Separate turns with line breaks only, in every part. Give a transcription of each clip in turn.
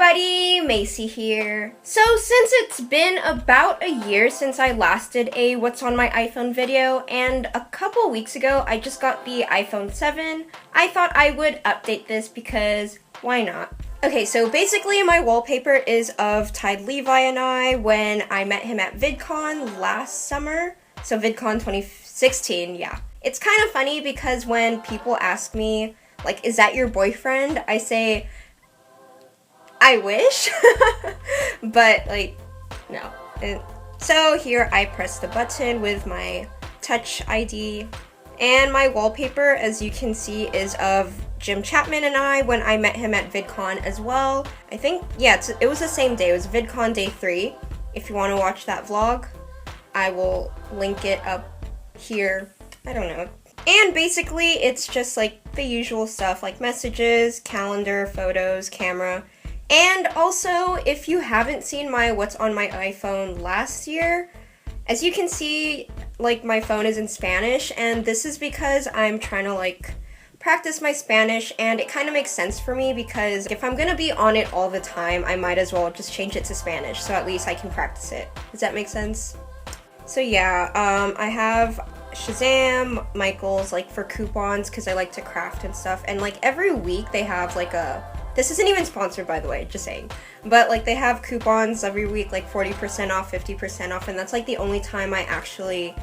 everybody, Maci here. So since it's been about a year since I last did a what's on my iPhone video, and a couple weeks ago I just got the iPhone 7, I thought I would update this because why not? Okay, so basically my wallpaper is of Tide Levi and I when I met him at VidCon last summer. So VidCon 2016, yeah. It's kind of funny because when people ask me, like, is that your boyfriend? I say, I wish, but like, no. So here I press the button with my Touch ID, and my wallpaper, as you can see, is of Jim Chapman and I when I met him at VidCon as well. I think, yeah, it was the same day. It was VidCon day 3. If you want to watch that vlog, I will link it up here. I don't know. And basically, it's just like the usual stuff, like messages, calendar, photos, camera. And also, if you haven't seen my what's on my iPhone last year, as you can see, like, my phone is in Spanish, and this is because I'm trying to like practice my Spanish, and it kind of makes sense for me because if I'm gonna be on it all the time, I might as well just change it to Spanish, so at least I can practice it. Does that make sense? So yeah, I have Shazam, Michaels, like for coupons because I like to craft and stuff, and like every week they have like this isn't even sponsored, by the way, just saying. But like they have coupons every week, like 40% off, 50% off, and that's like the only time I actually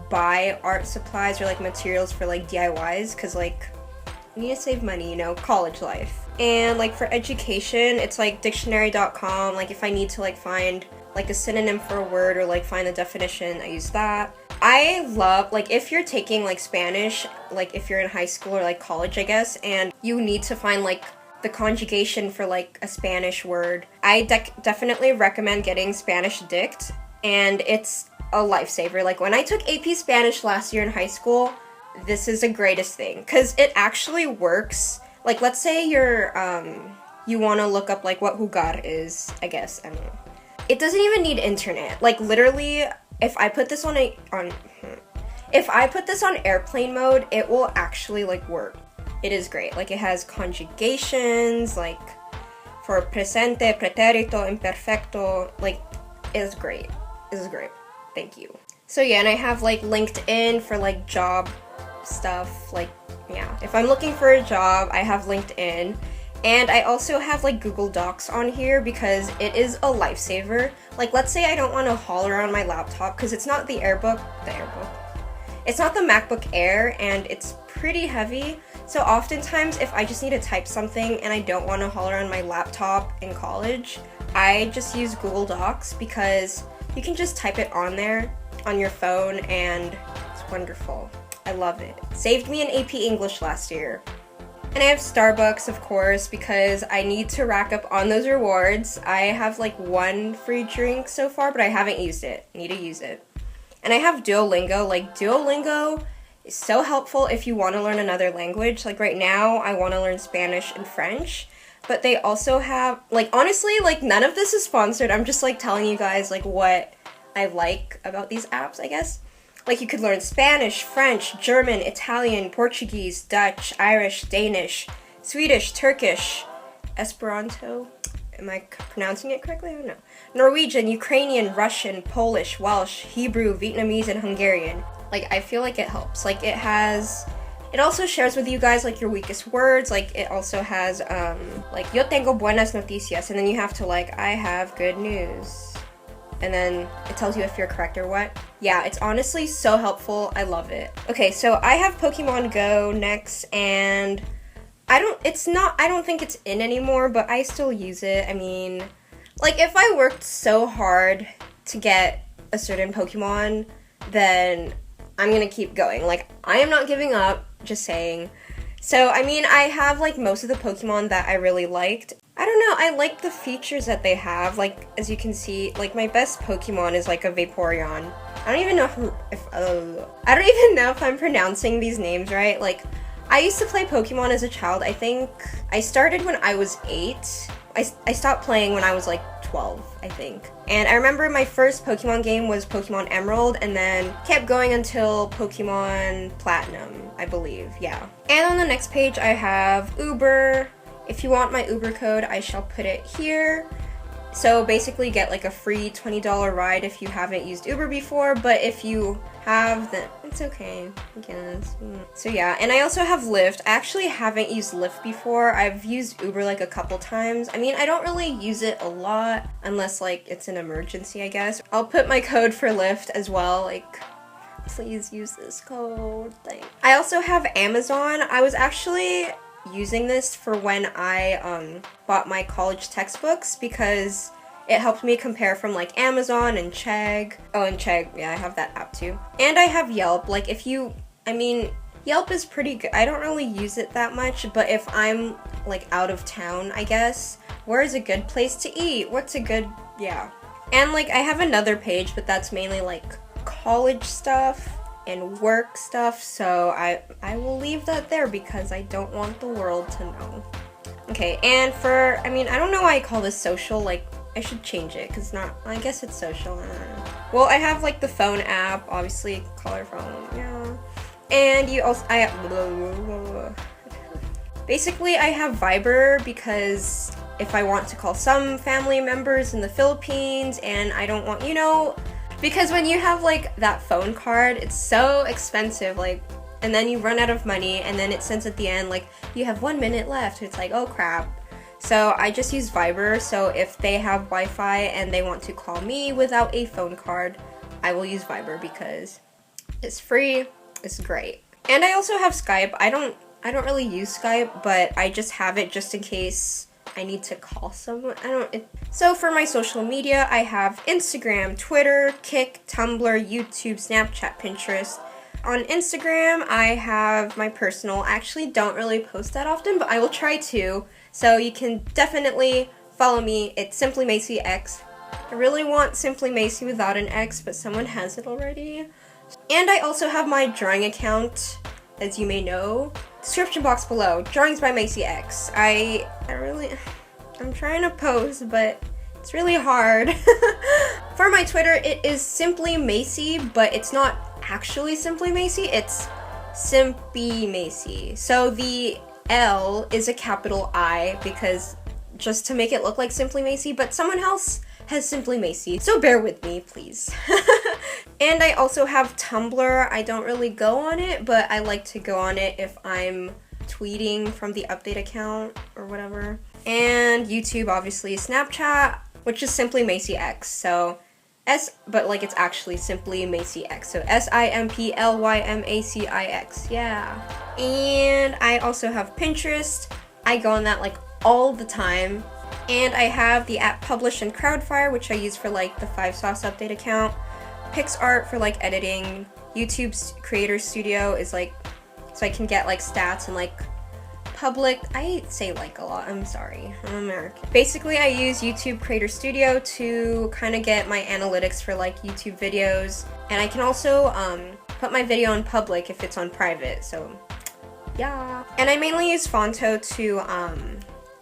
buy art supplies or like materials for like DIYs, because like I need to save money, you know, college life. And like for education, it's like dictionary.com, like if I need to like find like a synonym for a word or like find a definition, I use that. I love, like, if you're taking like Spanish, like if you're in high school or like college, I guess, and you need to find like the conjugation for like a Spanish word, I definitely recommend getting Spanish Dict, and it's a lifesaver. Like when I took AP Spanish last year in high school, this is the greatest thing because it actually works. Like let's say you're you want to look up like what jugar is, I guess, I don't know. It doesn't even need internet. Like literally, if I put this on airplane mode, it will actually like work. It is great. Like it has conjugations, like for presente, pretérito, imperfecto. Like it is great. It is great. Thank you. So yeah, and I have like LinkedIn for like job stuff. Like yeah, if I'm looking for a job, I have LinkedIn. And I also have like Google Docs on here because it is a lifesaver. Like let's say I don't want to haul around my laptop because it's not it's not the MacBook Air, and it's pretty heavy. So oftentimes if I just need to type something and I don't want to haul around my laptop in college, I just use Google Docs because you can just type it on there on your phone and it's wonderful. I love it. Saved me an AP English last year. And I have Starbucks, of course, because I need to rack up on those rewards. I have like 1 free drink so far, but I haven't used it. Need to use it. And I have Duolingo. Like Duolingo is so helpful if you want to learn another language. Like right now, I want to learn Spanish and French, but they also have, like, honestly, like none of this is sponsored. I'm just like telling you guys like what I like about these apps, I guess. Like you could learn Spanish, French, German, Italian, Portuguese, Dutch, Irish, Danish, Swedish, Turkish, Esperanto. Am I pronouncing it correctly? I don't know. Norwegian, Ukrainian, Russian, Polish, Welsh, Hebrew, Vietnamese, and Hungarian. Like I feel like it helps. Like it also shares with you guys like your weakest words. Like it also has like yo tengo buenas noticias, and then you have to like I have good news. And then it tells you if you're correct or what. Yeah, it's honestly so helpful. I love it. Okay, so I have Pokemon Go next, and I don't think it's in anymore, but I still use it. I mean, like if I worked so hard to get a certain Pokemon, then I'm gonna keep going. Like I am not giving up, just saying. So, I mean, I have like most of the Pokemon that I really liked. I don't know, I like the features that they have. Like, as you can see, like my best Pokemon is like a Vaporeon. I don't even know if I'm pronouncing these names right. Like, I used to play Pokemon as a child. I think I started when I was 8. I stopped playing when I was like 12, I think. And I remember my first Pokemon game was Pokemon Emerald, and then kept going until Pokemon Platinum, I believe, yeah. And on the next page I have Uber, If you want my Uber code, I shall put it here. So basically get like a free $20 ride if you haven't used Uber before, but if you have, then it's okay, I guess. So yeah, and I also have Lyft. I actually haven't used Lyft before. I've used Uber like a couple times. I mean, I don't really use it a lot unless like it's an emergency, I guess. I'll put my code for Lyft as well, like please use this code thing. I also have Amazon. I was actually using this for when I bought my college textbooks because it helped me compare from like Amazon and Chegg. Oh, and Chegg, yeah, I have that app too. And I have Yelp. Like if you, I mean, Yelp is pretty good. I don't really use it that much, but if I'm like out of town, I guess, where is a good place to eat? What's a good, yeah. And like I have another page, but that's mainly like college stuff and work stuff, so I will leave that there because I don't want the world to know. Okay, and for, I mean, I don't know why I call this social, like, I should change it, because not, I guess it's social, I don't know. Well, I have, like, the phone app, obviously, color phone, yeah. And you also, basically, I have Viber, because if I want to call some family members in the Philippines, and I don't want, you know, because when you have like that phone card, it's so expensive, like, and then you run out of money, and then it says at the end like you have 1 minute left. It's like, oh crap. So I just use Viber. So if they have Wi-Fi and they want to call me without a phone card, I will use Viber because it's free. It's great. And I also have Skype. I don't really use Skype, but I just have it just in case I need to call someone. So for my social media, I have Instagram, Twitter, Kik, Tumblr, YouTube, Snapchat, Pinterest. On Instagram, I have my personal. I actually don't really post that often, but I will try to. So you can definitely follow me. It's SimplyMaci X. I really want SimplyMaci without an X, but someone has it already. And I also have my drawing account, as you may know. Description box below. Drawings by Maci X. I'm trying to post, but it's really hard. For my Twitter, it is SimplyMaci, but it's not actually SimplyMaci, it's SimplyMaci. So the L is a capital I because just to make it look like SimplyMaci, but someone else has SimplyMaci, so bear with me, please. And I also have Tumblr. I don't really go on it, but I like to go on it if I'm tweeting from the update account or whatever. And YouTube, obviously. Snapchat, which is SimplyMaci X. So but like it's actually SimplyMaci X. So SimplyMaci. Yeah. And I also have Pinterest. I go on that like all the time. And I have the app Publish and Crowdfire, which I use for like the 5 Sauce update account. PixArt for like editing. YouTube's Creator Studio is like, so I can get like stats and like public, I say like a lot, I'm sorry, I'm American. Basically I use YouTube Creator Studio to kind of get my analytics for like YouTube videos. And I can also put my video on public if it's on private, so yeah. And I mainly use Fonto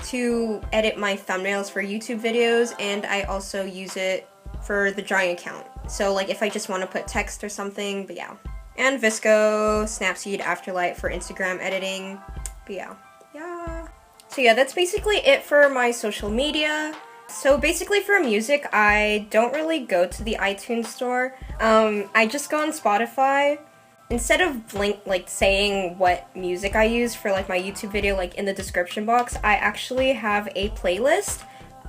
to edit my thumbnails for YouTube videos, and I also use it for the drawing account. So like if I just want to put text or something, but yeah. And Visco, Snapseed, Afterlight for Instagram editing, but yeah. So yeah, that's basically it for my social media. So basically for music, I don't really go to the iTunes store. I just go on Spotify. Instead of like saying what music I use for like my YouTube video like in the description box, I actually have a playlist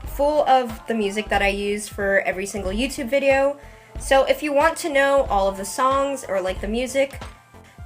full of the music that I use for every single YouTube video. So if you want to know all of the songs or like the music,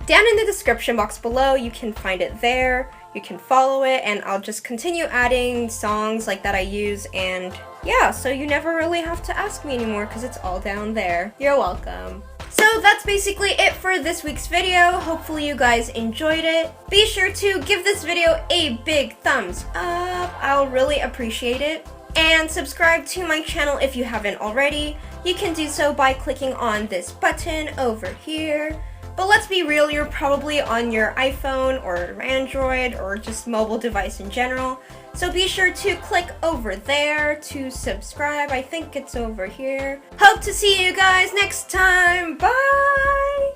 down in the description box below, you can find it there. You can follow it, and I'll just continue adding songs like that I use, and yeah, so you never really have to ask me anymore because it's all down there. You're welcome. So that's basically it for this week's video. Hopefully you guys enjoyed it. Be sure to give this video a big thumbs up. I'll really appreciate it. And subscribe to my channel if you haven't already. You can do so by clicking on this button over here. But let's be real, you're probably on your iPhone or Android or just mobile device in general. So be sure to click over there to subscribe. I think it's over here. Hope to see you guys next time. Bye!